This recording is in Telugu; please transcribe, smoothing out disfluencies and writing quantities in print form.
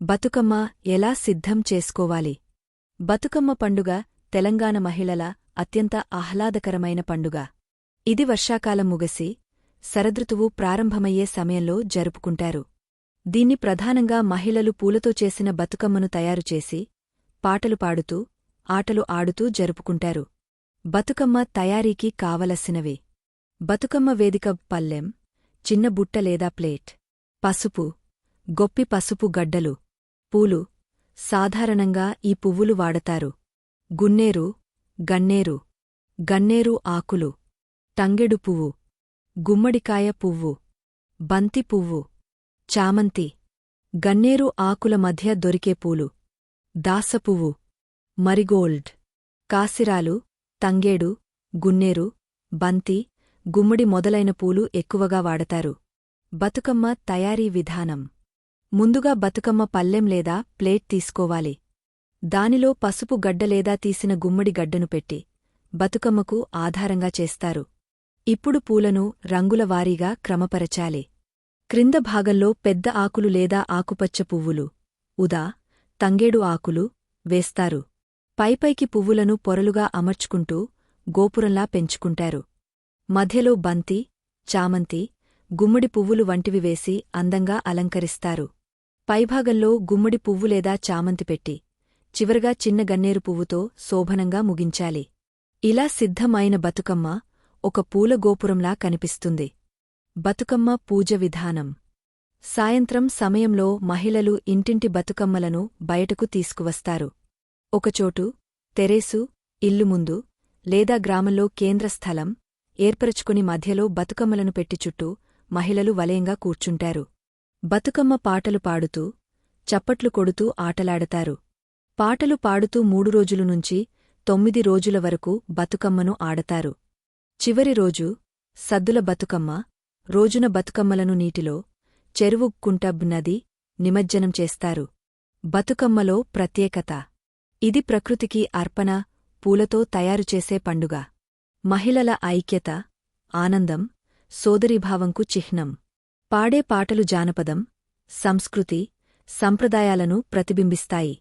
బతుకమ్మ ఎలా సిద్ధం చేసుకోవాలి? బతుకమ్మ పండుగ తెలంగాణ మహిళల అత్యంత ఆహ్లాదకరమైన పండుగ. ఇది వర్షాకాలం ముగిసి శరదృతువు ప్రారంభమయ్యే సమయంలో జరుపుకుంటారు. దీన్ని ప్రధానంగా మహిళలు పూలతో చేసిన బతుకమ్మను తయారుచేసి పాటలు పాడుతూ ఆటలు ఆడుతూ జరుపుకుంటారు. బతుకమ్మ తయారీకి కావలసినవి: బతుకమ్మ వేదిక, పల్లెం, చిన్న బుట్ట లేదా ప్లేట్, పసుపు, గొప్పి పసుపు గడ్డలు, పూలు. సాధారణంగా ఈ పువ్వులు వాడతారు: గున్నేరు, గన్నేరు, గన్నేరు ఆకులు, తంగెడు పువ్వు, గుమ్మడికాయ పువ్వు, బంతి పువ్వు, చామంతి. గన్నేరు ఆకుల మధ్య దొరికే పూలు దాసపువ్వు, మరిగోల్డ్. కాసిరాలు, తంగేడు, గున్నేరు, బంతి, గుమ్మడి మొదలైన పూలు ఎక్కువగా వాడతారు. బతుకమ్మ తయారీ విధానం: ముందుగా బతుకమ్మ పల్లెం లేదా ప్లేట్ తీసుకోవాలి. దానిలో పసుపు గడ్డ లేదా తీసిన గుమ్మడి గడ్డను పెట్టి బతుకమ్మకు ఆధారంగా చేస్తారు. ఇప్పుడు పూలను రంగుల వారీగా క్రమపరచాలి. క్రింద భాగంలో పెద్ద ఆకులు లేదా ఆకుపచ్చ పువ్వులు, ఉదా, తంగేడు ఆకులు వేస్తారు. పైపైకి పువ్వులను పొరలుగా అమర్చుకుంటూ గోపురంలా పెంచుకుంటారు. మధ్యలో బంతి, చామంతి, గుమ్మడి పువ్వులు వంటివి వేసి అందంగా అలంకరిస్తారు. పైభాగంలో గుమ్మడి పువ్వు లేదా చామంతి పెట్టి చివరగా చిన్న గన్నేరు పువ్వుతో శోభనంగా ముగించాలి. ఇలా సిద్ధమైన బతుకమ్మ ఒక పూల గోపురంలా కనిపిస్తుంది. బతుకమ్మ పూజ విధానం: సాయంత్రం సమయంలో మహిళలు ఇంటింటి బతుకమ్మలను బయటకు తీసుకువస్తారు. ఒకచోటు, తెరేసు, ఇల్లు ముందు లేదా గ్రామంలో కేంద్రస్థలం ఏర్పరచుకుని మధ్యలో బతుకమ్మలను పెట్టి చుట్టూ మహిళలు వలయంగా కూర్చుంటారు. బతుకమ్మ పాటలు పాడుతూ, చప్పట్లు కొడుతూ ఆటలాడతారు. పాటలు పాడుతూ 3 రోజులు నుంచి 9 రోజుల వరకు బతుకమ్మను ఆడతారు. చివరి రోజు, సద్దుల బతుకమ్మ రోజున బతుకమ్మలను నీటిలో, చెరువు, కుంటబ్, నది నిమజ్జనం చేస్తారు. బతుకమ్మలో ప్రత్యేకత: ఇది ప్రకృతికి అర్పణ, పూలతో తయారుచేసే పండుగ. మహిళల ఐక్యత, ఆనందం, సోదరీభావంకు చిహ్నం. పాడే పాటలు జానపదం, సంస్కృతి, సంప్రదాయాలను ప్రతిబింబిస్తాయి.